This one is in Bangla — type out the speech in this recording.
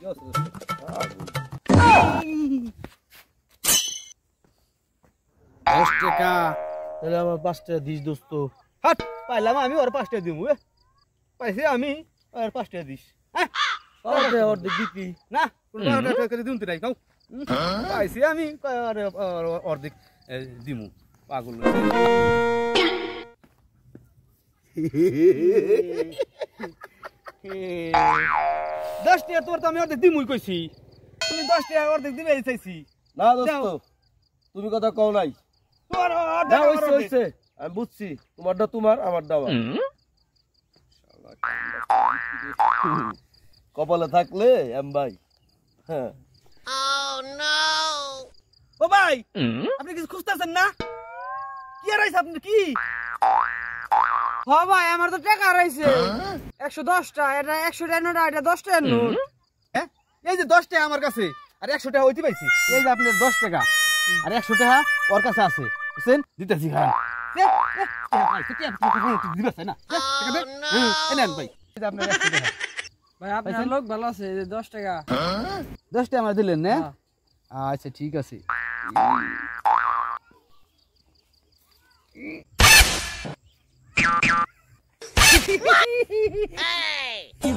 দশ টাকা তাহলে আমার 5 টাকা দিস দোস্ত। হাট পাইলাম আমি ওর 5 টাকা দিমু। পাইছি আমি আর 5 টাকা দিস। অর্ধেক দিবি না? দিন তো নাই খাও। পাইছি আমি অর্ধেক দিমু। পাগল 10 টাকা তোর তো আমি অর্ধেক দিমুই কইছি, তুমি 10 টাকা অর্ধেক দিবে চাইছি না দোস্ত, তুমি কথা কও নাই। তোর হইছে আমি বুঝছি, তোমারটা তোমার, আমারটা আমার। কপালে থাকলে এম ভাই। হ্যাঁ ও ভাই, আপনি কিছু খুঁজতেছেন না? কি হারাইছে আপনি? কি ভাই আমার তো টাকা হারাইছে 110টা, এটা 100 টাকা নোট, এটা 10 টাকার নোট। হ্যাঁ এই যে 10 টাকা আমার কাছে আর 100 টাকা হইতে পাইছি। এই যে আপনার 10 টাকা আর 100 টাকা ওর কাছে আছে, বুঝছেন? দিতেছি। হ্যাঁ দিবেন না? নেন ভাই, এই যে আপনার 100 টাকা। ভাই আপনার লোক ভালো আছে, 10 টাকা 10 টাকা আমার দিলেন না? আচ্ছা ঠিক আছে। কি